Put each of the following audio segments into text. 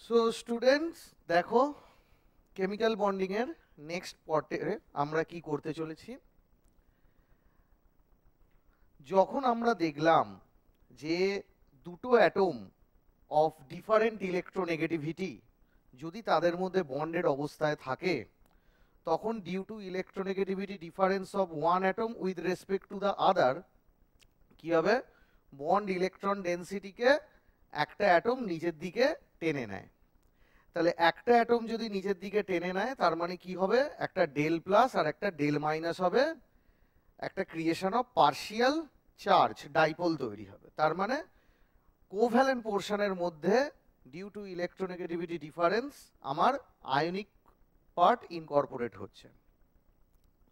So students দেখো, chemical bonding এর next পার্টে আমরা কি করতে চলেছি। যখন আমরা দেখলাম যে দুটো অ্যাটম অফ ডিফারেন্ট ইলেকট্রোনেগেটিভিটি যদি তাদের মধ্যে বন্ডেড অবস্থায় থাকে, তখন due to electronegativity difference of one atom with respect to the other কি হবে, বন্ড ইলেকট্রন ডেন্সিটিকে একটা অ্যাটম নিজের দিকে টেনে নেয়। তাহলে একটা অ্যাটম যদি নিজের দিকে টেনে নেয় তার মানে কি হবে, একটা ডেল প্লাস আর একটা ডেল মাইনাস হবে, একটা creation of partial charge dipole তৈরি হবে। তার মানে কোভ্যালেন্ট পোর্শনের মধ্যে ডিউ টু ইলেকট্রোনেগেটিভিটি ডিফারেন্স আমার আয়নিক পার্ট ইনকর্পোরেট হচ্ছে।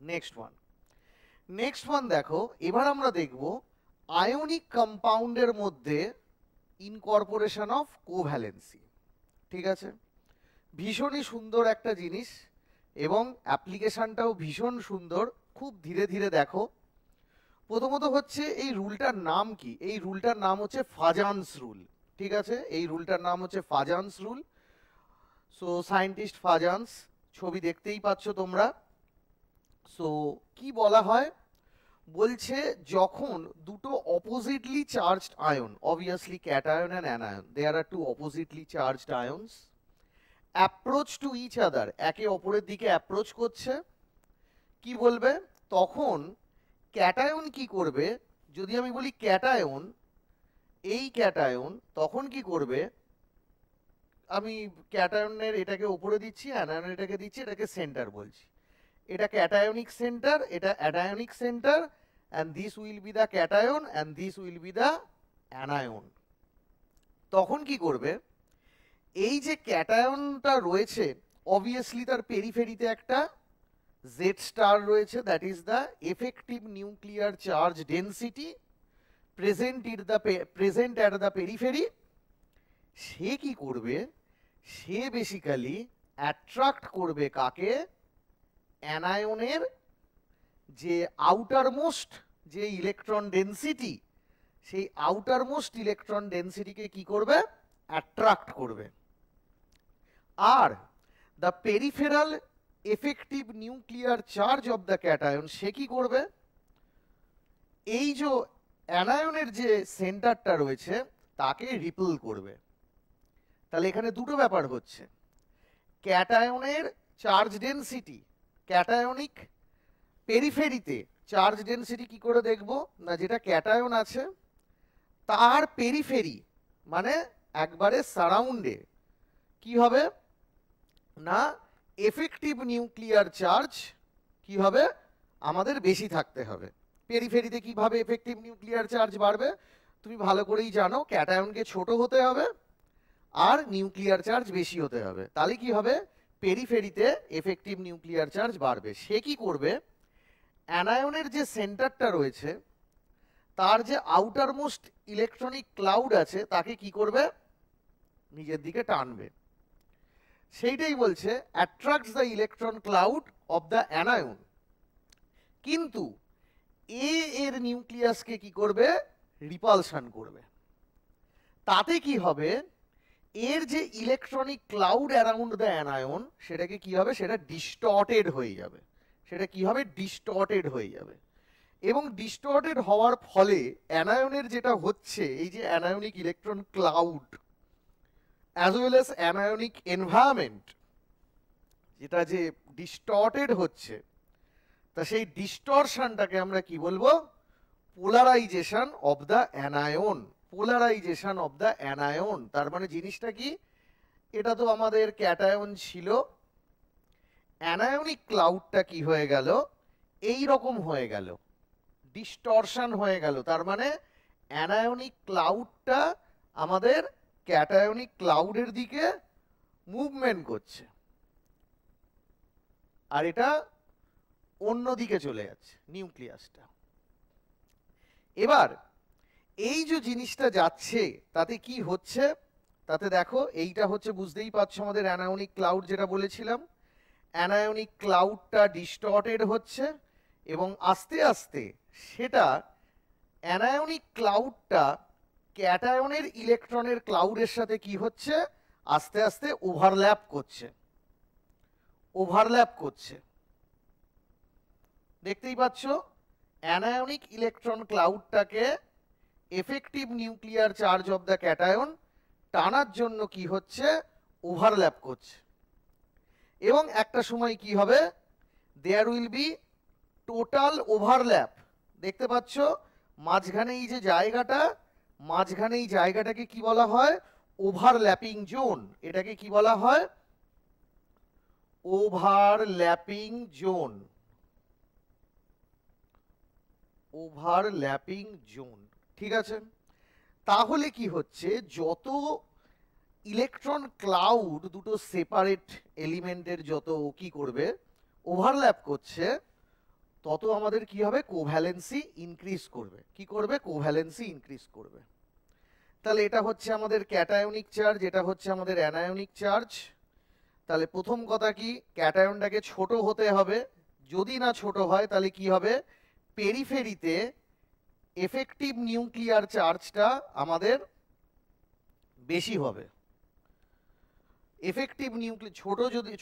নেক্সট ওয়ান দেখো, এবার আমরা দেখব আয়নিক কম্পাউন্ডের মধ্যে ইনকর্পোরেশন অফ কোভ্যালেন্সি। ঠিক আছে, ভীষণই সুন্দর একটা জিনিস এবং অ্যাপ্লিকেশনটাও ভীষণ সুন্দর। খুব ধীরে ধীরে দেখো। প্রথমত হচ্ছে এই রুলটার নাম কি, এই রুলটার নাম হচ্ছে ফাজান্স রুল। ঠিক আছে, এই রুলটার নাম হচ্ছে Fajans rule. So scientist Fajans, ছবি দেখতেই পাচ্ছ তোমরা। সো কি বলা হয়, বলছে যখন দুটো oppositely charged ion, obviously cation and anion, there are two oppositely charged ions, approach to each other, একে অপরের দিকে অ্যাপ্রোচ করছে, কি বলবে তখন ক্যাটায়ন কি করবে, যদি আমি বলি ক্যাটায়ন, এই ক্যাটায়ন তখন কি করবে, আমি ক্যাটায়নের এটাকে ওপরে দিচ্ছি, অ্যানায়নের এটাকে দিচ্ছি, এটাকে সেন্টার বলছি, এটা ক্যাটায়নিক সেন্টার, এটা anionic centre, and this will be the cation and this will be the anion. তখন কি করবে, এই যে ক্যাটায়নটা রয়েছে অবভিয়াসলি তার পেরিফেরিতে একটা জেড স্টার রয়েছে, that is the effective nuclear charge density present at the periphery. সে কি করবে, সে বেসিক্যালি অ্যাট্রাক্ট করবে কাকে, অ্যানায়নের যে আউটার মোস্ট যে ইলেকট্রন ডেন্সিটি, সেই আউটার মোস্ট ইলেকট্রন ডেন্সিটিকে কি করবে, অ্যাট্রাক্ট করবে। আর the peripheral effective nuclear charge of the cation সে কি করবে, এই যে অ্যানায়নের যে সেন্টারটা রয়েছে তাকে রিপেল করবে। তাহলে এখানে দুটো ব্যাপার হচ্ছে, ক্যাটায়নের চার্জ ডেন্সিটি, ক্যাটায়নিক পেরিফেরিতে চার্জ ডেন্সিটি কি করে দেখব না, যেটা ক্যাটায়ন আছে তার পেরিফেরি মানে একবারে সারাউন্ডে কি হবে না, এফেক্টিভ নিউক্লিয়ার চার্জ কি হবে আমাদের বেশি থাকতে হবে। পেরিফেরিতে কিভাবে এফেক্টিভ নিউক্লিয়ার চার্জ বাড়বে তুমি ভালো করেই জানো, ক্যাটায়নকে ছোট হতে হবে আর নিউক্লিয়ার চার্জ বেশি হতে হবে, তাহলে কি হবে, পেরিফেরিতে এফেক্টিভ নিউক্লিয়ার চার্জ বাড়বে। সে কি করবে, অ্যানায়নের যে সেন্টারটা রয়েছে তার যে আউটার মোস্ট ইলেকট্রনিক ক্লাউড আছে তাকে কি করবে, নিজের দিকে টানবে। সেইটাই বলছে attracts the electron cloud of the anion. কিন্তু এ এর নিউক্লিয়াসকে কি করবে, রিপালশন করবে। তাতে কি হবে, এর যে electronic cloud around the anion সেটাকে কি হবে, সেটা ডিস্টর্টেড হয়ে যাবে, সেটা কি হবে, ডিস্টর্টেড হয়ে যাবে। এবং ডিস্টর্টেড হওয়ার ফলে অ্যানায়নের যেটা হচ্ছে, এই যে anionic electron cloud as well as anionic environment, যেটা যে ডিস্টর্টেড হচ্ছে, তা সেই ডিস্টরশনটাকে আমরা কি বলবো, polarisation of the anion. Polarisation of the anion তার মানে জিনিসটা কি, এটা তো আমাদের ক্যাটায়ন ছিল, অ্যানায়নিক ক্লাউডটা কি হয়ে গেল, এই রকম হয়ে গেল, ডিস্টরশন হয়ে গেল। তার মানে অ্যানায়নিক ক্লাউডটা আমাদের ক্যাটায়নিক ক্লাউডের দিকে মুভমেন্ট করছে আর এটা অন্য দিকে চলে যাচ্ছে নিউক্লিয়াসটা। এবার এই যে জিনিসটা যাচ্ছে তাতে কি হচ্ছে, তাতে দেখো এইটা হচ্ছে, বুঝতেই পারছো আমাদের অ্যানায়নিক ক্লাউড যেটা বলেছিলাম, অ্যানায়নিক ক্লাউডটা ডিস্টর্টেড হচ্ছে এবং আস্তে আস্তে সেটা অ্যানায়নিক ক্লাউডটা ক্যাটায়নের ইলেকট্রনের ক্লাউডের সাথে কি হচ্ছে, আস্তে আস্তে ওভারল্যাপ করছে। দেখতেই পাচ্ছ অ্যানায়নিক ইলেকট্রন ক্লাউডটাকে effective nuclear charge of the cation টানার জন্য কি হচ্ছে, ওভারল্যাপ করছে। এবং একটা সময় কি হবে, there will be total overlap. দেখতে পাচ্ছ মাঝখানে এই যে জায়গাটা, মাঝখানে এই জায়গাটাকে কি বলা হয়, ওভারল্যাপিং জোন। এটাকে কি বলা হয়, ওভারল্যাপিং জোন। ওভারল্যাপিং জোন, ঠিক আছে। তাহলে কি হচ্ছে, যত ইলেকট্রন ক্লাউড দুটো সেপারেট এলিমেন্টের যত কি করবে, ওভারল্যাপ করছে, তত আমাদের কি হবে, কোভ্যালেন্সি ইনক্রিজ করবে। কি করবে, কোভ্যালেন্সি ইনক্রিজ করবে। তাহলে এটা হচ্ছে আমাদের ক্যাটায়নিক চার্জ, এটা হচ্ছে আমাদের অ্যানায়নিক চার্জ। তাহলে প্রথম কথা কি, ক্যাটায়নটাকে ছোট হতে হবে। যদি না ছোট হয় তাহলে কি হবে, পেরিফেরিতে এফেক্টিভ নিউক্লিয়ার চার্জটা আমাদের বেশি হবে। এফেক্টিভ নিউক্লিয়ার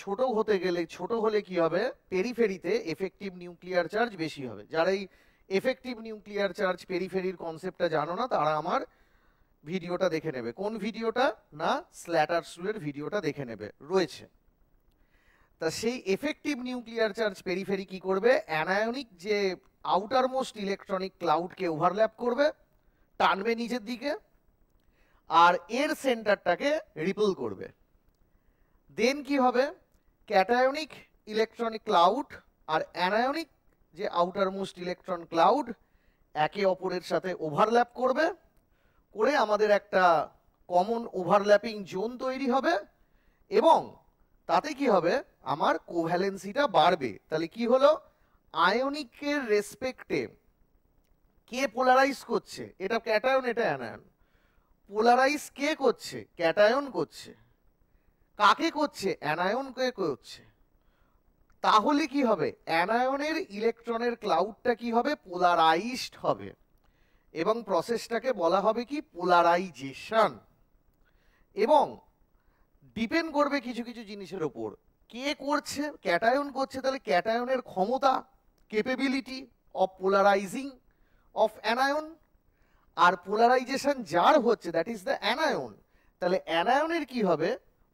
ছোট হতে গেলে, ছোট হলে কি হবে, পেরিফেরিতে এফেক্টিভ নিউক্লিয়ার চার্জ বেশি হবে। যারা এই এফেক্টিভ নিউক্লিয়ার চার্জ পেরিফেরির কনসেপ্টটা জানো না, তারা আমার ভিডিওটা দেখে নেবে। কোন ভিডিওটা না, স্ল্যাটারসের ভিডিওটা দেখে নেবে, রয়েছে। তা সেই এফেক্টিভ নিউক্লিয়ার চার্জ পেরিফেরি কি করবে, অ্যানায়নিক যে আউটার মোস্ট ইলেকট্রনিক ক্লাউডকে ওভারল্যাপ করবে, টানবে নিচের দিকে, আর এর সেন্টারটাকে রিপেল করবে। দেন কি হবে, ক্যাটায়নিক ইলেকট্রনিক ক্লাউড আর অ্যানায়নিক যে আউটার মোস্ট ইলেকট্রন ক্লাউড একে অপরের সাথে ওভারল্যাপ করবে, করে আমাদের একটা কমন ওভারল্যাপিং জোন তৈরি হবে, এবং তাতে কি হবে, আমার কোভ্যালেন্সিটা বাড়বে। তাহলে কি হলো, আয়নিকের রেসপেক্টে কে পোলারাইজ করছে, এটা ক্যাটায়ন এটা অ্যানায়ন। পোলারাইজ কে করছে, ক্যাটায়ন করছে। কাকে করছে, অ্যানায়নকে করছে। তাহলে কি হবে, অ্যানায়নের ইলেকট্রনের ক্লাউডটা কি হবে, পোলারাইজড হবে, এবং প্রসেসটাকে বলা হবে কি, পোলারাইজেশন। এবং ডিপেন্ড করবে কিছু কিছু জিনিসের ওপর। কে করছে, ক্যাটায়ন করছে, তাহলে ক্যাটায়নের ক্ষমতা, capability of polarising of anion. আর পোলারাইজেশন যার হচ্ছে, দ্যাট ইজ দ্য অ্যানায়ন। তাহলে অ্যানায়নের কি হবে,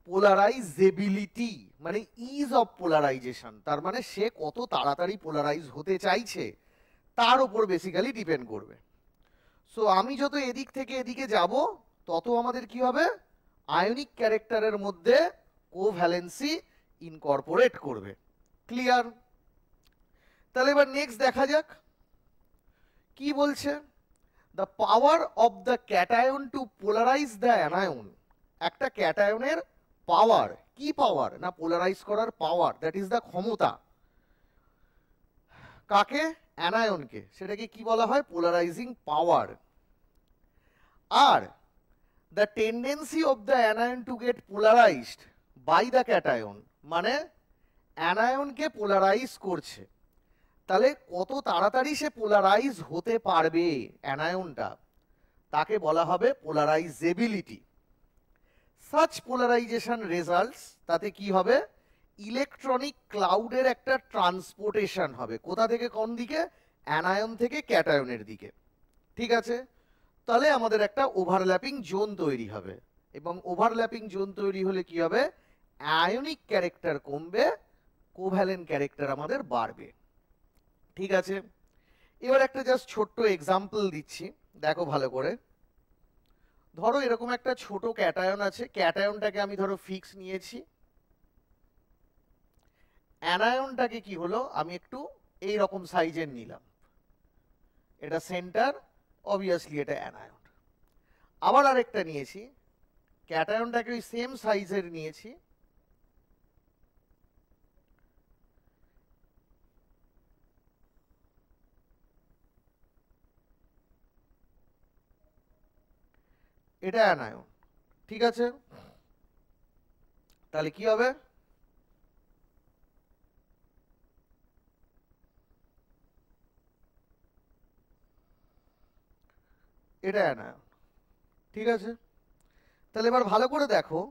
পোলারাইজেবিলিটি, মানে ইজ অফ পোলারাইজেশন। তার মানে সে কত তাড়াতাড়ি পোলারাইজ হতে চাইছে তার উপর বেসিক্যালি ডিপেন্ড করবে। সো আমি যত এদিক থেকে এদিকে যাব, তত আমাদের কি হবে, আয়নিক ক্যারেক্টারের মধ্যে কোভ্যালেন্সি ইনকর্পোরেট করবে। ক্লিয়ার? তাহলে এবার নেক্সট দেখা যাক কি বলছে। The power of the cation to polarise the anion. একটা ক্যাটায়নের পাওয়ার, কি পাওয়ার না, পোলারাইজ করার পাওয়ার, দ্যাট ইজ দ্য ক্ষমতা। কাকে, অ্যানায়নকে, সেটাকে কি বলা হয়, পোলারাইজিং পাওয়ার। আর the tendency of the anion to get polarized by the cation, মানে অ্যানায়নকে পোলারাইজ করছে, তাহলে কত তাড়াতাড়ি সে পোলারাইজ হতে পারবে অ্যানায়নটা, তাকে বলা হবে পোলারাইজেবিলিটি। সাচ পোলারাইজেশন রেজাল্টস, তাতে কি হবে, ইলেকট্রনিক ক্লাউডের একটা ট্রান্সপোর্টেশন হবে। কোথা থেকে কোন দিকে, অ্যানায়ন থেকে ক্যাটায়নের দিকে। ঠিক আছে, তাহলে আমাদের একটা ওভারল্যাপিং জোন তৈরি হবে, এবং ওভারল্যাপিং জোন তৈরি হলে কি হবে, আয়নিক ক্যারেক্টার কমবে, কোভ্যালেন্ট ক্যারেক্টার আমাদের বাড়বে। ঠিক আছে, এবার একটা জাস্ট ছোট্ট এক্সাম্পল দিচ্ছি, দেখো ভালো করে। ধরো এরকম একটা ছোট ক্যাটায়ন আছে, ক্যাটায়নটাকে আমি ধরো ফিক্স নিয়েছি, অ্যানায়নটাকে কি হলো, আমি একটু এই রকম সাইজের নিলাম, এটা সেন্টার, অবভিয়াসলি এটা অ্যানায়ন। আবার আরেকটা নিয়েছি, ক্যাটায়নটাকে ওই সেম সাইজের নিয়েছি, এটা অ্যানায়ন। ঠিক আছে, তাহলে কি হবে, এটা অ্যানায়ন। ঠিক আছে, তাহলে এবার ভালো করে দেখো,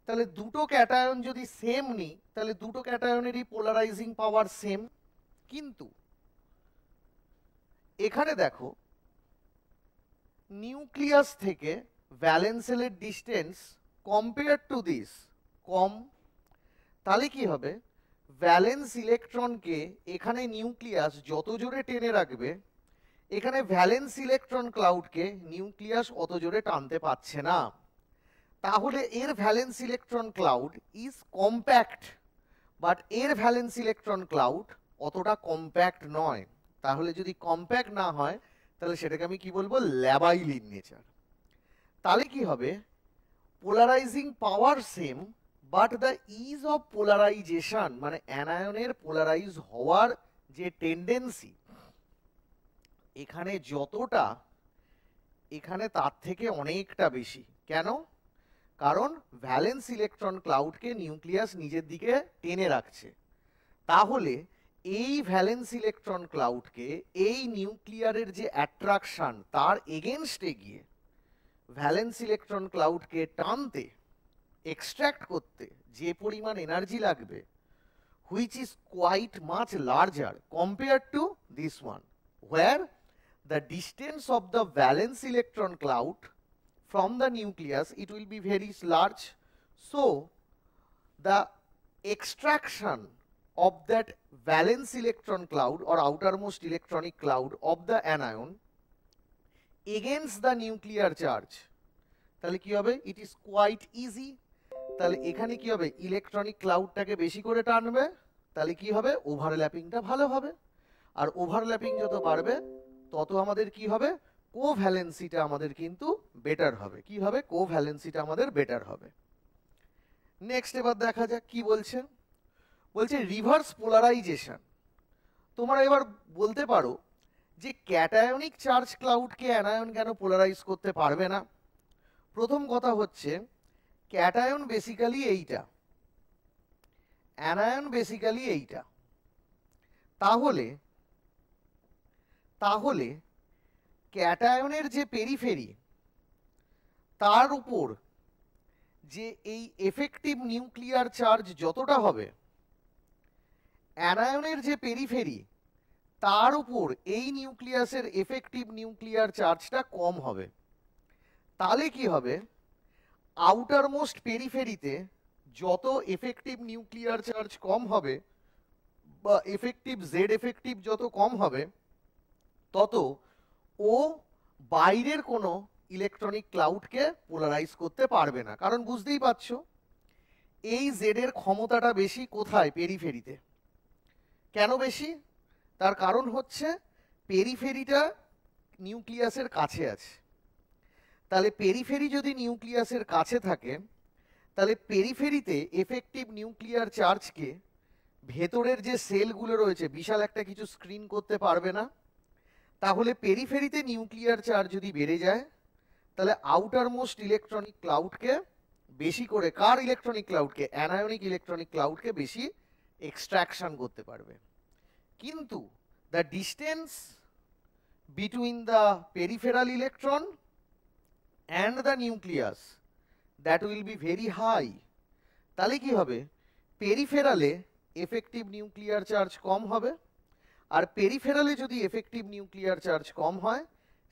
তাহলে দুটো ক্যাটায়ন যদি সেম নিই তাহলে দুটো ক্যাটায়নেরই পোলারাইজিং পাওয়ার সেম। কিন্তু এখানে দেখো নিউক্লিয়াস থেকে ভ্যালেন্স শেলের ডিস্টেন্স কম্পেয়ার টু দিস কম। তাহলে কি হবে, ভ্যালেন্স ইলেকট্রনকে এখানে নিউক্লিয়াস যত জোরে টেনে রাখবে, এখানে ভ্যালেন্স ইলেকট্রন ক্লাউডকে নিউক্লিয়াস অত জোরে টানতে পারছে না। তাহলে এর valence electron cloud is compact, but এর ভ্যালেন্স ইলেকট্রন ক্লাউড অতটা কম্প্যাক্ট নয়। তাহলে যদি কম্প্যাক্ট না হয় তাহলে সেটাকে আমি কি বলবো, ল্যাবাইল ইন নেচার। তাহলে কি হবে, polarising power same, but the is of polarisation, মানে অ্যানায়নের পোলারাইজ হওয়ার যে টেন্ডেন্সি এখানে যতটা, এখানে তার থেকে অনেকটা বেশি। কেন? কারণ ভ্যালেন্স ইলেকট্রন ক্লাউডকে নিউক্লিয়াস নিজের দিকে টেনে রাখছে। তাহলে এই ভ্যালেন্স ইলেকট্রন ক্লাউডকে এই নিউক্লিয়ারের যে অ্যাট্রাকশন তার এগেনস্টে গিয়ে ভ্যালেন্স ইলেকট্রন ক্লাউডকে টানতে, এক্সট্র্যাক্ট করতে যে পরিমাণ এনার্জি লাগবে, which is quite much larger compared to this one, where the distance of the valence electron cloud from the nucleus, it will be very large. So the extraction of that valence electron cloud or outermost electronic cloud of the anion against the nuclear charge, তাহলে কি হবে, it is quite easy. তাহলে এখানে কি হবে, electronic ক্লাউডটাকে বেশি করে টানবে, তাহলে কি হবে, ওভারল্যাপিংটা ভালো হবে। আর ওভারল্যাপিং যত বাড়বে তত আমাদের কি হবে, কোভ্যালেন্সিটা আমাদের কিন্তু বেটার হবে। কি হবে, কোভ্যালেন্সিটা আমাদের বেটার হবে। নেক্সট এবার দেখা যাক কি বলছে। বলছে রিভার্স পোলারাইজেশন। তোমরা এবার বলতে পারো যে ক্যাটায়নিক চার্জ ক্লাউডকে অ্যানায়ন কেন পোলারাইজ করতে পারবে না? প্রথম কথা হচ্ছে ক্যাটায়ন বেসিক্যালি এইটা, অ্যানায়ন বেসিক্যালি এইটা। তাহলে তাহলে ক্যাটায়নের যে পেরিফেরি তার উপর যে এই এফেক্টিভ নিউক্লিয়ার চার্জ যতটা হবে, অ্যানায়নের যে পেরিফেরি তার উপর এই নিউক্লিয়াসের এফেক্টিভ নিউক্লিয়ার চার্জটা কম হবে। তাহলে কি হবে, আউটার মোস্ট পেরিফেরিতে যত এফেক্টিভ নিউক্লিয়ার চার্জ কম হবে বা এফেক্টিভ জেড এফেক্টিভ যত কম হবে, তত ও বাইরের কোনো ইলেকট্রনিক ক্লাউডকে পোলারাইজ করতে পারবে না। কারণ বুঝতেই পারছো এই জেডের ক্ষমতাটা বেশি কোথায়, পেরিফেরিতে। কেন বেশি? তার কারণ হচ্ছে পেরিফেরিটা নিউক্লিয়াসের কাছে আছে। তাহলে পেরিফেরি যদি নিউক্লিয়াসের কাছে থাকে তাহলে পেরিফেরিতে এফেক্টিভ নিউক্লিয়ার চার্জকে ভেতরের যে সেলগুলো রয়েছে বিশাল একটা কিছু স্ক্রিন করতে পারবে না। তাহলে পেরিফেরিতে নিউক্লিয়ার চার্জ যদি বেড়ে যায় তাহলে আউটার মোস্ট ইলেকট্রনিক ক্লাউডকে বেশি করে, কার ইলেকট্রনিক ক্লাউডকে, অ্যানায়নিক ইলেকট্রনিক ক্লাউডকে বেশি এক্সট্রাকশন করতে পারবে। কিন্তু the distance between the peripheral electron and the nucleus that will be very high. তাহলে কি হবে, পেরিফেরালে এফেক্টিভ নিউক্লিয়ার চার্জ কম হবে, আর পেরিফেরালে যদি এফেক্টিভ নিউক্লিয়ার চার্জ কম হয়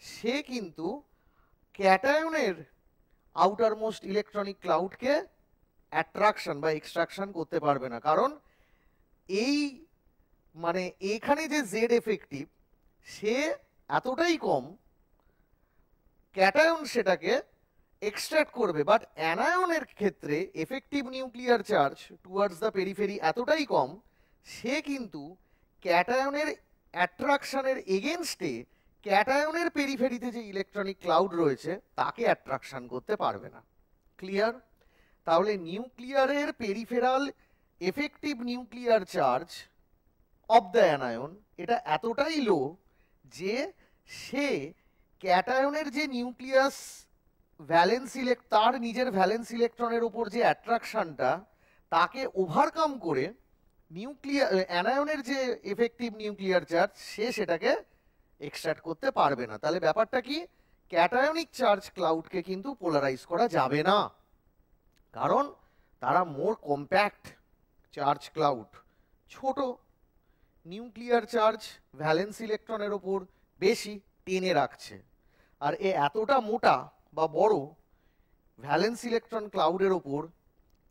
সে কিন্তু ক্যাটায়নের আউটার মোস্ট ইলেকট্রনিক ক্লাউডকে অ্যাট্রাকশন বা এক্সট্রাকশন করতে পারবে না। কারণ এই মানে এখানে যে জেড এফেক্টিভ সে এতটাই কম, ক্যাটায়ন সেটাকে এক্সট্রাক্ট করবে, বাট অ্যানায়নের ক্ষেত্রে effective nuclear charge towards the periphery এতটাই কম, সে কিন্তু ক্যাটায়নের অ্যাট্রাকশনের এগেনস্টে ক্যাটায়নের পেরিফেরিতে যে ইলেকট্রনিক ক্লাউড রয়েছে তাকে অ্যাট্রাকশন করতে পারবে না। ক্লিয়ার? তাহলে নিউক্লিয়ারের peripheral effective nuclear charge of the anion এটা এতটাই লো যে সে ক্যাটায়নের যে নিউক্লিয়াস ভ্যালেন্স তার নিজের ভ্যালেন্স ইলেকট্রনের উপর যে অ্যাট্রাকশনটা তাকে ওভারকাম করে অ্যানায়নের যে এফেক্টিভ নিউক্লিয়ার চার্জ সে সেটাকে এক্সট্রাক্ট করতে পারবে না। তাহলে ব্যাপারটা কি, ক্যাটায়নিক চার্জ ক্লাউডকে কিন্তু পোলারাইজ করা যাবে না, কারণ তারা মোর কম্প্যাক্ট চার্জ ক্লাউড, ছোট, নিউক্লিয়ার চার্জ ভ্যালেন্স ইলেকট্রনের ওপর বেশি টেনে রাখছে। আর এ এতটা মোটা বা বড় ভ্যালেন্স ইলেকট্রন ক্লাউডের ওপর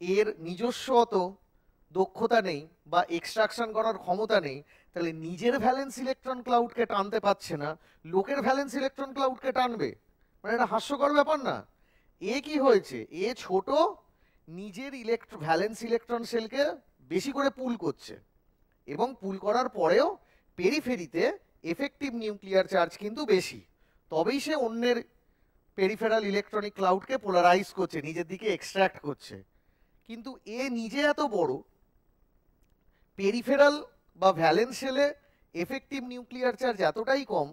এর নিজস্ব অত দক্ষতা নেই বা এক্সট্রাকশন করার ক্ষমতা নেই, তাহলে নিজের ভ্যালেন্স ইলেকট্রন ক্লাউডকে টানতে পারছে না, লোকের ভ্যালেন্স ইলেকট্রন ক্লাউডকে টানবে? মানে এটা হাস্যকর ব্যাপার না? এ কি হয়েছে, এ ছোট, নিজের ভ্যালেন্স ইলেকট্রন সেলকে বেশি করে পুল করছে, এবং পুল করার পরেও পেরিফেরিতে এফেক্টিভ নিউক্লিয়ার চার্জ কিন্তু বেশি, তবেই সে অন্যের পেরিফেরাল ইলেকট্রনিক ক্লাউডকে পোলারাইজ করছে, নিজের দিকে এক্সট্রাক্ট করছে। কিন্তু এ নিজে এত বড়, পেরিফেরাল বা ভ্যালেন্স সেলে এফেক্টিভ নিউক্লিয়ার চার্জ এতটাই কম,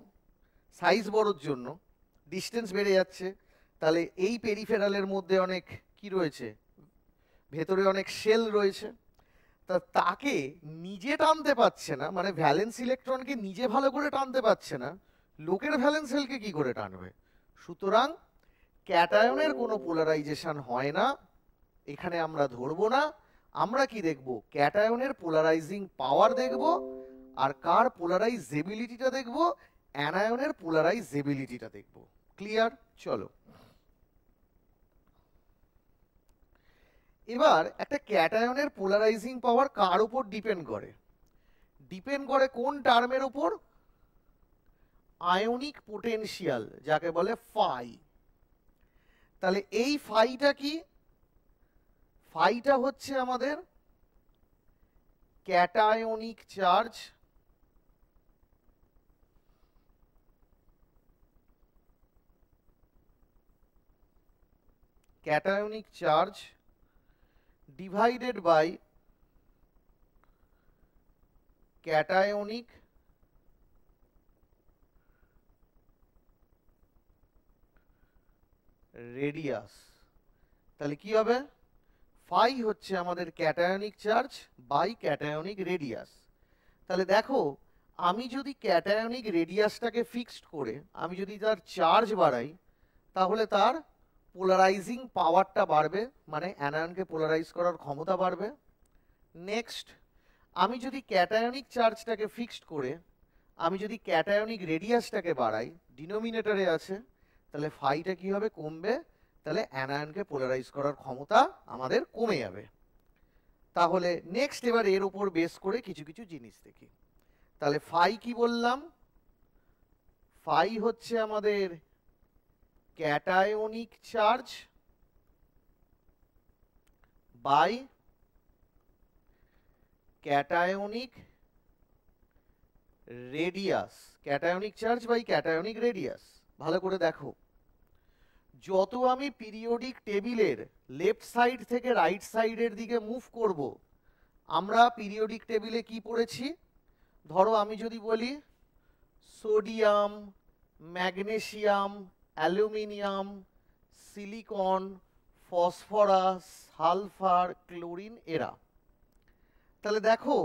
সাইজ বড়োর জন্য ডিস্টেন্স বেড়ে যাচ্ছে, তাহলে এই পেরিফেরালের মধ্যে অনেক কি রয়েছে, ভেতরে অনেক শেল রয়েছে, তা তাকে নিজে টানতে পারছে না, মানে ভ্যালেন্স ইলেকট্রনকে নিজে ভালো করে টানতে পারছে না, লোকের ভ্যালেন্স সেলকে কি করে টানবে? সুতরাং ক্যাটায়নের কোনো পোলারাইজেশন হয় না, এখানে আমরা ধরবো না। আমরা কি দেখব? ক্যাটায়নের পোলারাইজিং পাওয়ার দেখব, আর কার পোলারাইজেবিলিটিটা দেখব? অ্যানায়নের পোলারাইজেবিলিটিটা দেখব। ক্লিয়ার? চলো এবার একটা ক্যাটায়নের পোলারাইজিং পাওয়ার কার উপর ডিপেন্ড করে? ডিপেন্ড করে কোন টার্মের উপর? আয়নিক পোটেনশিয়াল, যাকে বলে ফাই। তাহলে এই ফাইটা কি? ফাইটা হচ্ছে আমাদের cationic charge divided by cationic radius. তাহলে কি হবে? ফাই হচ্ছে আমাদের cationic charge by cationic radius. তাহলে দেখো, আমি যদি ক্যাটায়নিক রেডিয়াসটাকে ফিক্সড করে আমি যদি তার চার্জ বাড়াই, তাহলে তার পোলারাইজিং পাওয়ারটা বাড়বে, মানে অ্যানায়নকে পোলারাইজ করার ক্ষমতা বাড়বে। নেক্সট, আমি যদি ক্যাটায়নিক চার্জটাকে ফিক্সড করে আমি যদি ক্যাটায়নিক রেডিয়াসটাকে বাড়াই, ডিনোমিনেটরে আছে, তাহলে ফাইটা কি হবে? কমবে, তাহলে অ্যানায়নকে পোলারাইজ করার ক্ষমতা আমাদের কমে যাবে। তাহলে নেক্সট এবার এর উপর বেস করে কিছু কিছু জিনিস দেখি। তাহলে ফাই কি বললাম? ফাই হচ্ছে আমাদের cationic charge by cationic radius. Cationic charge by cationic radius. ভালো করে দেখো, যত আমি পিরিয়ডিক টেবিলের লেফট সাইড থেকে রাইট সাইডের দিকে মুভ করব, আমরা পিরিয়ডিক টেবিলে কি পড়েছি? ধরো আমি যদি বলি sodium, magnesium, aluminium, silicon, phosphorus, sulphur, chlorine, এরা। তাহলে দেখো,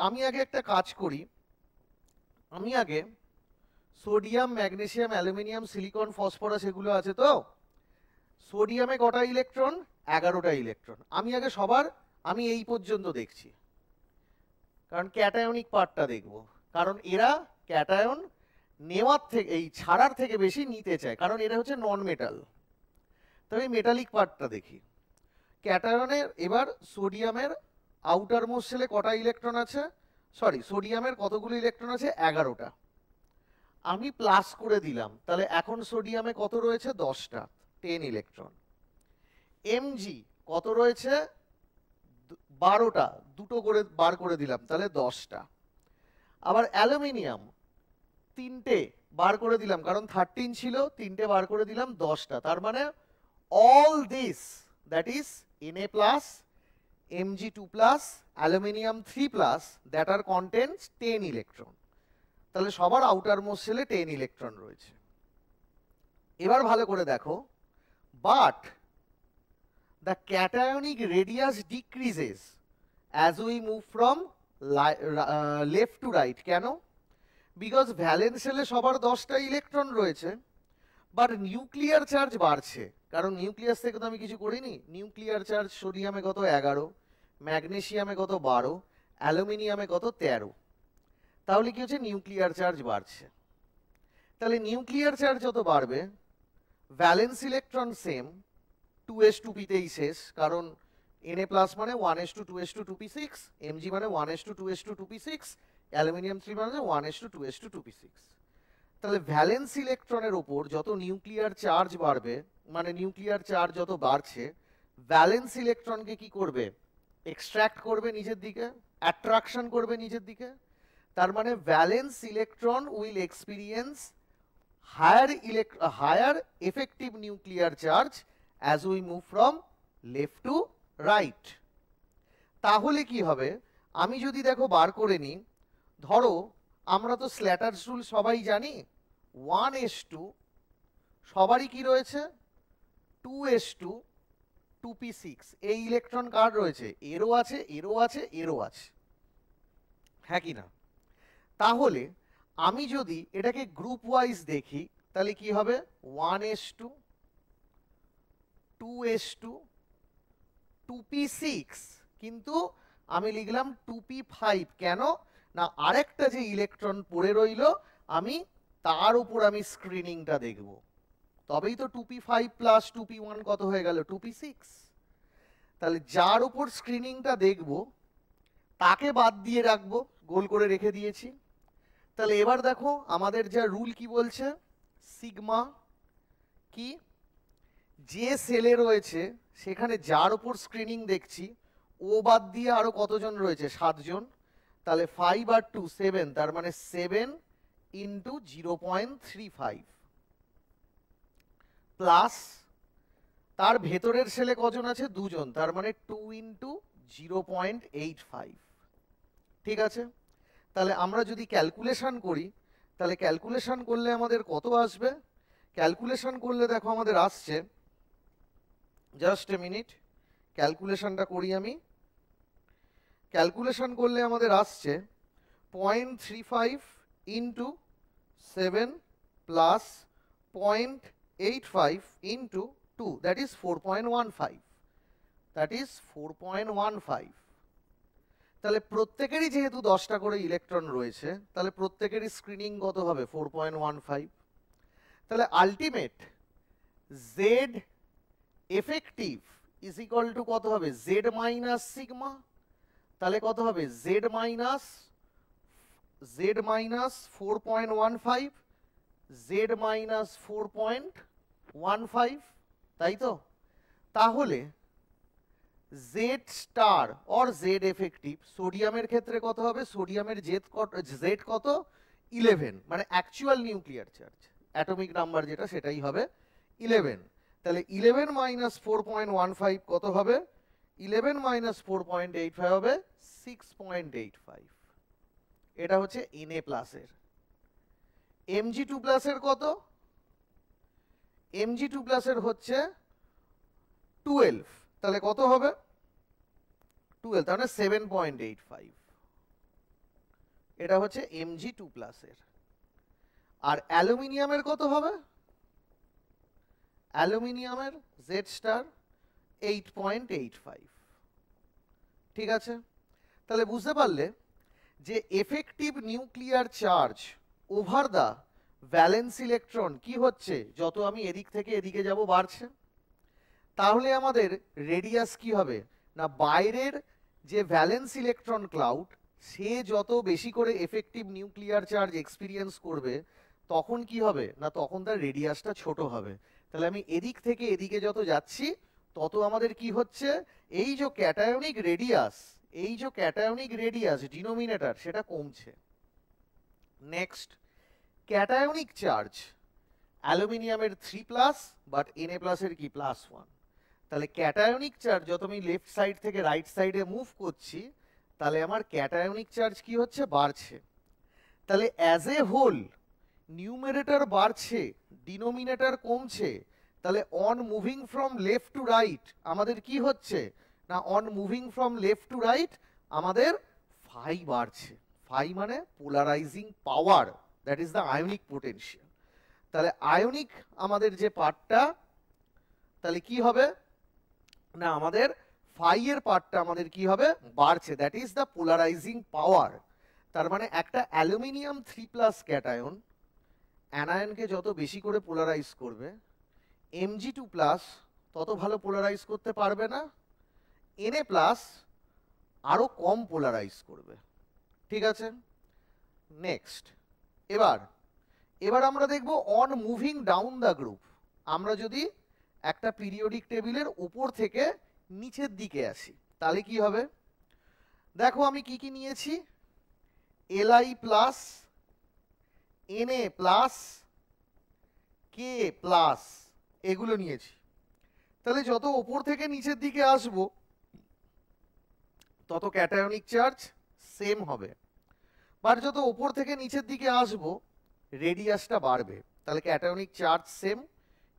আমি আগে একটা কাজ করি, আমি আগে sodium, magnesium, aluminium, silicon, phosphorus এগুলো আছে তো, সোডিয়ামে কটা ইলেকট্রন? 11টা ইলেকট্রন। আমি আগে আমি এই পর্যন্ত দেখছি, কারণ ক্যাটায়নিক পার্টটা দেখব, কারণ এরা ক্যাটায়ন নেওয়ার থেকে, এই ছাড়ার থেকে বেশি নিতে চায়, কারণ এরা হচ্ছে নন মেটাল। তবে মেটালিক পার্টটা দেখি। ক্যাটায়নের এবার সোডিয়ামের আউটার মোস্ট শেলে কটা ইলেকট্রন আছে? সোডিয়ামের কতগুলো ইলেকট্রন আছে? 11টা। আমি প্লাস করে দিলাম, তাহলে এখন সোডিয়ামে কত রয়েছে? 10টা, 10 ইলেকট্রন। এমজি কত রয়েছে? 12টা, দুটো করে বার করে দিলাম, তাহলে 10টা। আবার অ্যালুমিনিয়াম 3টে বার করে দিলাম, কারণ 13 ছিল, 3টে বার করে দিলাম, 10টা। তার মানে all this, that is Na plus, Mg2 plus, aluminium 3 plus, that are contains 10 electron। তাহলে সবার আউটার মোস্ট শেলে 10 ইলেকট্রন রয়েছে। এবার ভালো করে দেখো, but the cationic radius decreases as we move from left to right। কেন? বিকজ ভ্যালেন্স শেলে সবার 10টা ইলেকট্রন রয়েছে, বাট নিউক্লিয়ার চার্জ বাড়ছে, কারণ নিউক্লিয়াস থেকে তো আমি কিছু করিনি। নিউক্লিয়ার চার্জ সোডিয়ামে কত 11, ম্যাগনেসিয়ামে কত 12, অ্যালুমিনিয়ামে কত 13। তাহলে কি হচ্ছে, নিউক্লিয়ার চার্জ বাড়ছে। তাহলে নিউক্লিয়ার চার্জ যত বাড়বে, ভ্যালেন্স ইলেকট্রন সেম, 2s2p তেই শেষ, কারণ Na প্লাস মানে 1s2 2s2 2p6, Mg মানে 1s2 2s2 2p6, অ্যালুমিনিয়াম 3 মানে 1s2 2s2 2p6। তাহলে ভ্যালেন্স ইলেকট্রনের ওপর যত নিউক্লিয়ার চার্জ বাড়বে, মানে নিউক্লিয়ার চার্জ যত বাড়ছে, ভ্যালেন্স ইলেকট্রনকে কি করবে, এক্সট্রাক্ট করবে নিজের দিকে, অ্যাট্রাকশন করবে নিজের দিকে। তার মানে valence electron will experience higher effective nuclear charge as we move from left to right. তাহলে কি হবে, আমি যদি দেখো বার করে নিই, ধরো আমরা তো স্ল্যাটার্স রুল সবাই জানি, 1s2 সবারই কি রয়েছে, 2s2 2p6। এই ইলেকট্রন কার রয়েছে, এরও আছে, এরও আছে, এরও আছে, হ্যাঁ কি না? তাহলে আমি যদি এটাকে গ্রুপ ওয়াইজ দেখি, তাহলে কি হবে, 1s2 2s2 2p6, কিন্তু আমি লিখলাম 2p5 কেন না, আরেকটা যে ইলেকট্রন পড়ে রইল, আমি তার উপর আমি স্ক্রিনিংটা দেখব, তবেই তো 2p5 প্লাস 2p1 কত হয়ে গেল, 2p6। তাহলে যার উপর স্ক্রিনিংটা দেখব তাকে বাদ দিয়ে রাখবো, গোল করে রেখে দিয়েছি। তাহলে এবার দেখো আমাদের যা রুল কি বলছে, সিগমা কি, যে সেলে রয়েছে সেখানে যার উপর স্ক্রিনিং দেখছি ও বাদ দিয়ে আরো কতজন রয়েছে, 7 জন। তাহলে 5 আর 2 7, তার মানে 7 ইন্টু 0.35 প্লাস তার ভেতরের সেলে কজন আছে, 2 জন, তার মানে 2 ইন্টু 0.85। ঠিক আছে, তাহলে আমরা যদি ক্যালকুলেশন করি, তাহলে ক্যালকুলেশন করলে আমাদের কত আসবে, ক্যালকুলেশন করলে দেখো আমাদের আসছে, জাস্ট এ মিনিট, ক্যালকুলেশনটা করি আমি। ক্যালকুলেশন করলে আমাদের আসছে 0.35 into 7 plus 0.85 into 2, that is 4.15, that is 4.15। তাহলে প্রত্যেকেরই যেহেতু 10টা করে ইলেকট্রন রয়েছে, তাহলে প্রত্যেকেরই স্ক্রিনিং কত হবে, 4.15। তাহলে ultimate Z effective is equal to কত হবে, জেড মাইনাস সিগমা। তাহলে কত হবে, জেড মাইনাস 4.15, জেড মাইনাস 4.15, তাই তো? তাহলে Z star or Z effective, সোডিয়ামের ক্ষেত্রে কত হবে, সোডিয়ামের জেড কত, 11, মানে actual nuclear charge, atomic number যেটা সেটাই হবে 11। তাহলে 11 মাইনাস 4.15 কত হবে, 11 মাইনাস 4.85 হবে 6.85। এটা হচ্ছে Na প্লাসের। Mg2 প্লাসের কত, Mg2 প্লাসের হচ্ছে 12, তাহলে কত হবে 12, তাহলে 7.85। এটা হচ্ছে Mg2 প্লাসের। আর অ্যালুমিনিয়ামের কত হবে, অ্যালুমিনিয়ামের জেড স্টার 8.85। ঠিক আছে, তাহলে বুঝতে পারলে যে effective nuclear charge over the valence electron কি হচ্ছে, যত আমি এদিক থেকে এদিকে যাব বাড়ছে। তাহলে আমাদের রেডিয়াস কি হবে না, বাইরের যে ভ্যালেন্স ইলেকট্রন ক্লাউড সে যত বেশি করে এফেক্টিভ নিউক্লিয়ার চার্জ এক্সপিরিয়েন্স করবে, তখন কি হবে না, তখন তার রেডিয়াসটা ছোট হবে। তাহলে আমি এদিক থেকে এদিকে যত যাচ্ছি তত আমাদের কি হচ্ছে, এই যে ক্যাটায়নিক রেডিয়াস ডিনোমিনেটর সেটা কমছে। নেক্সট, ক্যাটায়নিক চার্জ অ্যালুমিনিয়ামের 3 প্লাস, বাট Na প্লাসের কি +1। তাহলে ক্যাটায়নিক চার্জ যত আমি লেফট সাইড থেকে রাইট সাইডে মুভ করছি, তাহলে আমার ক্যাটায়নিক চার্জ কি হচ্ছে, বাড়ছে। তাহলে অ্যাজ এ হোল নিউমেরেটর বাড়ছে, ডিনোমিনেটর কমছে। তাহলে on moving from left to right আমাদের কি হচ্ছে না, on moving from left to right আমাদের ফাই বাড়ছে। ফাই মানে polarising power, that is the ionic potential. তাহলে আয়নিক আমাদের যে পার্টটা, তাহলে কি হবে না আমাদের ফাই এর পার্টটা আমাদের কি হবে বাড়ছে, দ্যাট ইজ দ্য পোলারাইজিং পাওয়ার। তার মানে একটা অ্যালুমিনিয়াম 3+ ক্যাটায়ন অ্যানায়নকে যত বেশি করে পোলারাইজ করবে, Mg2+ তত ভালো পোলারাইজ করতে পারবে না, Na+ আরো কম পোলারাইজ করবে। ঠিক আছে, নেক্সট। এবার আমরা দেখব on moving down the group, আমরা যদি একটা পিরিয়ডিক টেবিলের উপর থেকে নিচের দিকে আসি তাহলে কি হবে। দেখো আমি কি কি নিয়েছি, Li+, Na+, K+, এগুলো নিয়েছি। তাহলে যত উপর থেকে নিচের দিকে আসব তত ক্যাটায়নিক চার্জ সেম হবে, বাট যত উপর থেকে নিচের দিকে আসব রেডিয়াসটা বাড়বে। তাহলে ক্যাটায়নিক চার্জ সেম,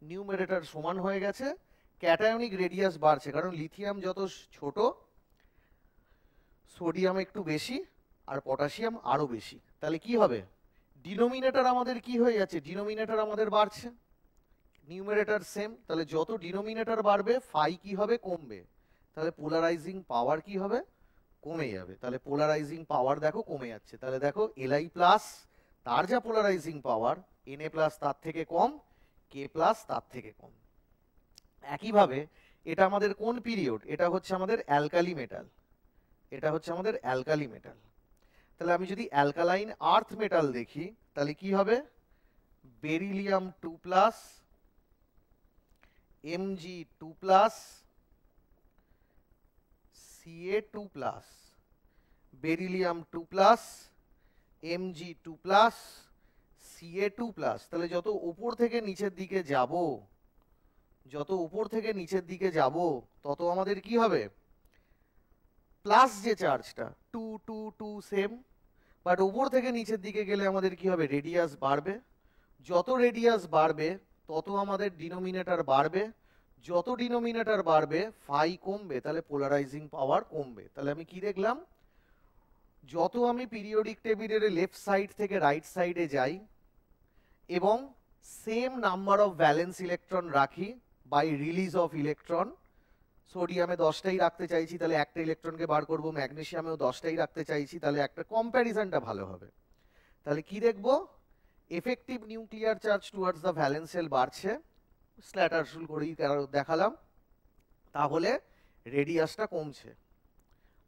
নিউমেরেটর সমান হয়ে গেছে, ক্যাটায়নিক রেডিয়াস বাড়ছে কারণ লিথিয়াম যত ছোট সোডিয়াম একটু বেশি আর পটাশিয়াম আরো বেশি। তাহলে কি হবে, ডিনোমিনেটর আমাদের কি হয়ে যাচ্ছে, ডিনোমিনেটর আমাদের বাড়ছে, নিউমেরেটর সেম, তাহলে যত ডিনোমিনেটর বাড়বে ফাই কি হবে কমবে, তাহলে পোলারাইজিং পাওয়ার কি হবে কমে যাবে। তাহলে পোলারাইজিং পাওয়ার দেখো কমে যাচ্ছে। তাহলে দেখো Li+ তার যা পোলারাইজিং পাওয়ার, Na+ তার থেকে কম, K+ তার থেকে কম। একইভাবে এটা আমাদের কোন পিরিয়ড, এটা হচ্ছে আমাদের অ্যালকালি মেটাল, এটা হচ্ছে আমাদের অ্যালকালি মেটাল। তাহলে আমি যদি অ্যালকালাইন আর্থ মেটাল দেখি তাহলে কি হবে, beryllium 2+, Mg2+, Ca2+, beryllium 2+, Mg2+, Ca2+। তাহলে যত উপর থেকে নিচের দিকে যাব, যত উপর থেকে নিচের দিকে যাব তত আমাদের কি হবে, প্লাস যে চার্জটা 2 2 2 সেম, বাট উপর থেকে নিচের দিকে গেলে আমাদের কি হবে রেডিয়াস বাড়বে, যত রেডিয়াস বাড়বে তত আমাদের ডিনোমিনেটর বাড়বে, যত ডিনোমিনেটর বাড়বে ফাই কমবে, তাহলে পোলারাইজিং পাওয়ার কমবে। তাহলে আমি কি দেখলাম, যত আমি পিরিয়ডিক টেবিলের লেফট সাইড থেকে রাইট সাইডে যাই এবং same number of valence electron রাখি বাই রিলিজ অফ ইলেকট্রন, সোডিয়ামে 10টাই রাখতে চাইছি তাহলে একটা ইলেকট্রনকে বার করব, ম্যাগনেসিয়ামেও 10টাই রাখতে চাইছি তাহলে একটা কম্প্যারিজনটা ভালো হবে। তাহলে কি দেখব, effective nuclear charge towards the valence shell বাড়ছে, স্ল্যাটার শুল করেই দেখালাম, তাহলে রেডিয়াসটা কমছে,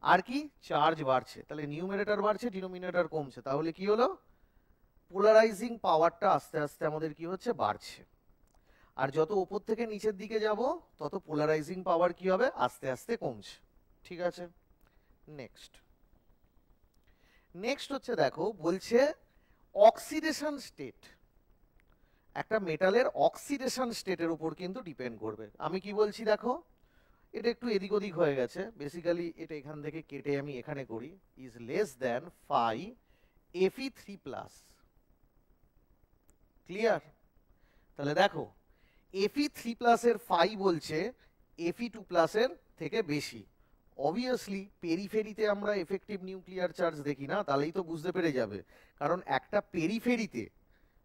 আর কি চার্জ বাড়ছে, তাহলে নিউমেরেটর বাড়ছে ডিনোমিনেটর কমছে, তাহলে কি হলো পোলারাইজিং পাওয়ারটা আস্তে আস্তে আমাদের কি হচ্ছে বাড়ছে। আর যত উপর থেকে নিচের দিকে যাব তত পোলারাইজিং পাওয়ার কি হবে আস্তে আস্তে কমছে। ঠিক আছে, নেক্সট হচ্ছে দেখো বলছে অক্সিডেশন স্টেট, একটা মেটালের অক্সিডেশন স্টেটের উপর কিন্তু ডিপেন্ড করবে। আমি কি বলছি দেখো, এটা একটু এদিক ওদিক হয়ে গেছে, বেসিক্যালি এটা এখান থেকে কেটে আমি এখানে করি, is less than phi Fe3+। Clear? তাহলে দেখো Fe3+ এর ফাই বলছে Fe2+ এর থেকে বেশি। অবভিয়াসলি পেরিফেরিতে আমরা এফেক্টিভ নিউক্লিয়ার চার্জ দেখি না, তাহলেই তো বুঝতে পেরে যাবে, কারণ একটা পেরিফেরিতে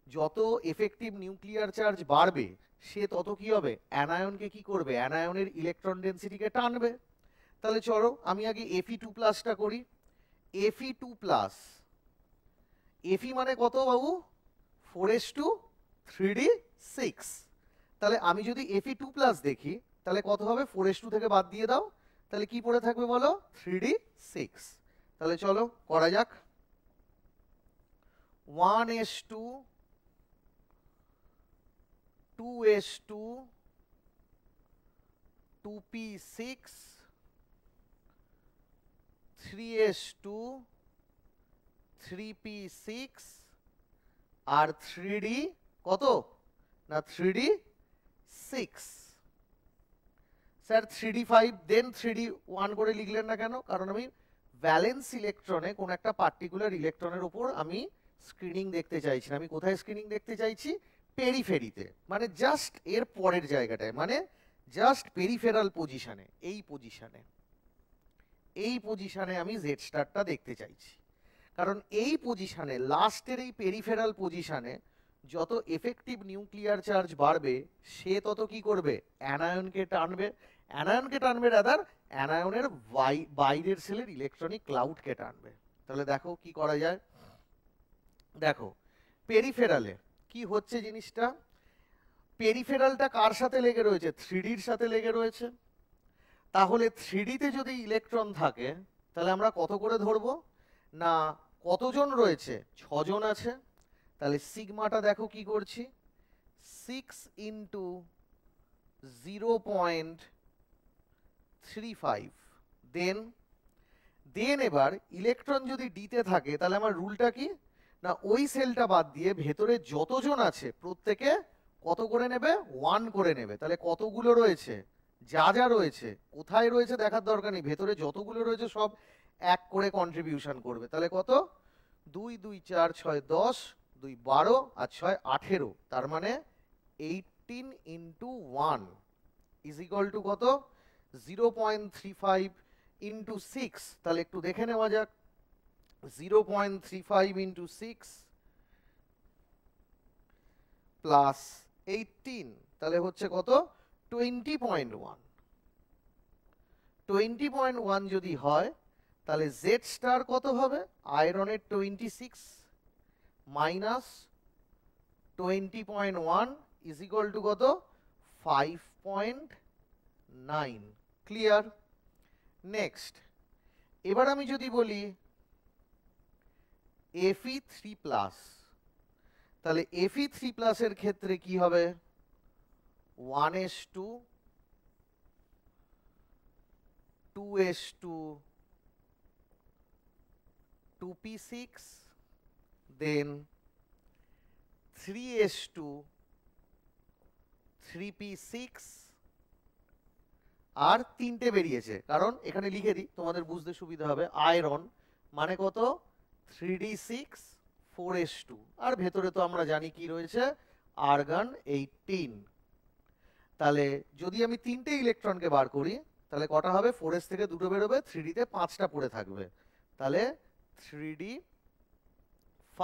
যত এফেক্টিভ নিউক্লিয়ার চার্জ বাড়বে সে তত কি হবে অ্যানায়নকে কি করবে, অ্যানায়নের ইলেকট্রন ডেন্সিটিকে টানবে। তাহলে চলো আমি আগে Fe2+টা করি। Fe2+, Fe মানে কত বাবু, 4:3d6। তাহলে আমি যদি Fe2+ দেখি তাহলে কত হবে, 4:2 থেকে বাদ দিয়ে দাও, তাহলে কি পড়ে থাকবে বলো, 3d6। তাহলে চলো করা যাক, 1:2, 2:2, 2p6, 3:2, 3p6 আর 3d কত না 3d6। স্যার 3d5 দেন 3d1 করে লিখলেন না কেন, কারণ আমি ভ্যালেন্স ইলেকট্রনে কোন একটা পার্টিকুলার ইলেকট্রনের উপর আমি স্ক্রিনিং দেখতে চাইছি না। আমি কোথায় স্ক্রিনিং দেখতে চাইছি, পেরিফেরিতে, মানে জাস্ট এর পরের জায়গাটায়, মানে জাস্ট পেরিফেরাল পজিশনে, এই পজিশনে আমি জেড স্টারটা দেখতে চাইছি, কারণ এই পজিশনে লাস্টের এই পেরিফেরাল পজিশনে যত এফেক্টিভ নিউক্লিয়ার চার্জ বাড়বে সে তত কি করবে, অ্যানায়নকে টানবে, অ্যানায়নকে টানবে রাদার অ্যানায়নের বাইরের সেলের ইলেকট্রনিক ক্লাউডকে টানবে। তাহলে দেখো কি করা যায়। দেখো পেরিফেরালে কি হচ্ছে জিনিসটা, পেরিফেরালটা কার সাথে লেগে রয়েছে, থ্রিডির সাথে লেগে রয়েছে। তাহলে থ্রিডিতে যদি ইলেকট্রন থাকে তাহলে আমরা কত করে ধরবো না, কতজন রয়েছে, 6 জন আছে। তাহলে সিগমাটা দেখো কি করছি, 6 ইন্টু 0.35। দেন এবার ইলেকট্রন যদি ডিতে থাকে তাহলে আমার রুলটা কি না, ওই সেলটা বাদ দিয়ে ভেতরে যতজন আছে প্রত্যেকে কত করে নেবে, 1 করে নেবে। তাহলে কতগুলো রয়েছে, যা যা রয়েছে, কোথায় রয়েছে দেখার দরকার নেই, ভেতরে যতগুলো রয়েছে সব 1 করে কন্ট্রিবিউশন করবে। তাহলে কত, 2 2 4 6 10, 2 12 আর 6 18, তার মানে 18 ইন্টু 1 ইজ ইকুয়াল টু কত, 0.35 ইন্টু 6। তাহলে একটু দেখে নেওয়া যাক, 0.35 ইন্টু 6 প্লাস 18, তাহলে হচ্ছে কত, 20.1। 20.1 যদি হয় তাহলে জেড স্টার কত হবে, আয়রনের 26 মাইনাস 20.1 ইজ ইকুয়াল টু কত, 5.9। ক্লিয়ার। নেক্সট এবার আমি যদি বলি Fe3+, তাহলে Fe3+ এর ক্ষেত্রে কি হবে, 1s2 2s2 2p6 দেন 3s2 3p6 আর 3টে বেরিয়েছে, কারণ এখানে লিখে দিই তোমাদের বুঝতে সুবিধা হবে। আয়রন মানে কত, 3d6 4s2, আর ভেতরে তো আমরা জানি কি রয়েছে, আর্গন 18। তাহলে যদি আমি 3টে ইলেকট্রনকে বার করি তাহলে কটা হবে, 4s থেকে 2টো বেরোবে, 3dতে 5টা পড়ে থাকবে, তাহলে 3d5।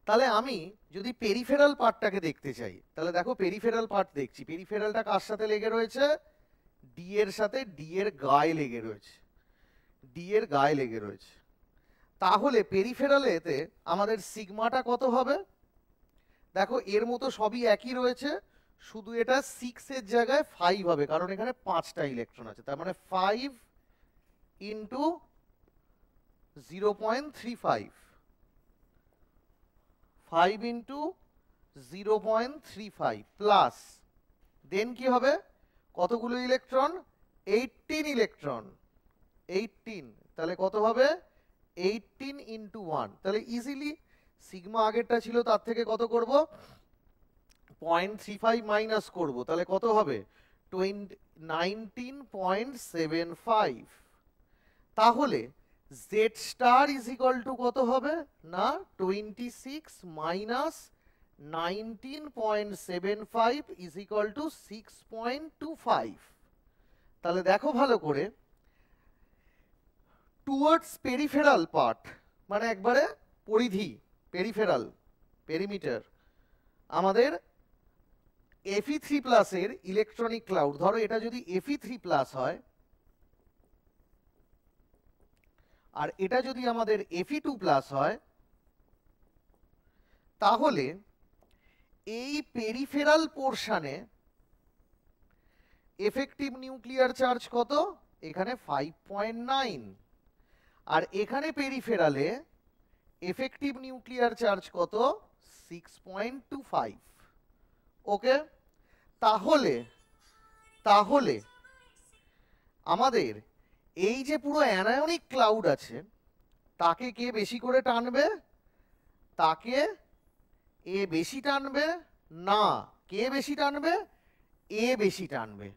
তাহলে আমি যদি পেরিফেরাল পার্টটাকে দেখতে চাই তাহলে দেখো পেরিফেরাল পার্ট দেখছি, পেরিফেরালটা কার সাথে লেগে রয়েছে, ডি এর সাথে, ডি এর গায়ে লেগে রয়েছে, ডি এর গায়ে লেগে রয়েছে। তাহলে পেরিফেরালেতে আমাদের সিগমাটা কত হবে, দেখো এর মতো সবই একই রয়েছে, শুধু এটা 6 এর জায়গায় 5 হবে, কারণ এখানে 5টা ইলেকট্রন আছে। তার মানে 5 ইন্টু 0.35, 5 ইন্টু 0.35 প্লাস দেন কি হবে, কতগুলো ইলেকট্রন, 18 ইলেকট্রন, 18, তাহলে কত হবে, 18 ইন্টু 1। তাহলে ইজিলি সিগমা আগেরটা ছিল তার থেকে কত করব, 0.35 মাইনাস করব, তাহলে কত হবে, 19.75। তাহলে Z star is equal to কত হবে না, 26 মাইনাস 19.75 ইজ ইকুয়াল টু 6.25। তাহলে দেখো ভালো করে, টুয়ার্ডস পেরিফেরাল পার্ট মানে একবারে পরিধি, পেরিফেরাল পেরিমিটার, আমাদের Fe3+ এর ইলেকট্রনিক ক্লাউড, ধরো এটা যদি Fe3+ হয় আর এটা যদি আমাদের Fe2+ হয়, তাহলে এই পেরিফেরাল পোরশনে এফেক্টিভ নিউক্লিয়ার চার্জ কত, এখানে 5.9, আর এখানে পেরিফেরালে এফেক্টিভ নিউক্লিয়ার চার্জ কত, 6.25। ওকে, তাহলে তাহলে আমাদের এই যে পুরো অ্যানায়নিক ক্লাউড আছে তাকে কে বেশি করে টানবে, তাকে এ বেশি টানবে না, কে বেশি টানবে, এ বেশি টানবে।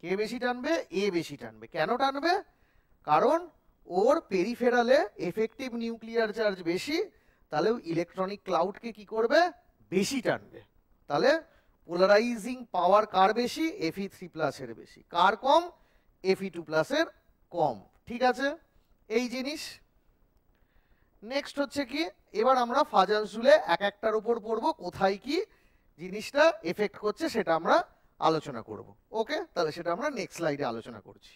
কে বেশি টানবে, এ বেশি টানবে। কেন টানবে, কারণ ওর পেরিফেরালে এফেক্টিভ নিউক্লিয়ার চার্জ বেশি, তাহলে ইলেকট্রনিক ক্লাউডকে কি করবে, বেশি টানবে। তাহলে পোলারাইজিং পাওয়ার কার বেশি, Fe3+ এর বেশি, কার কম, Fe2+ এর কম। ঠিক আছে, এই জিনিস। নেক্সট হচ্ছে কি, এবার আমরা ফাজানসুলে এক একটার উপর পড়বো, কোথায় কি জিনিসটা এফেক্ট করছে সেটা আমরা আলোচনা করব। ওকে, তাহলে সেটা আমরা নেক্সট স্লাইডে আলোচনা করছি।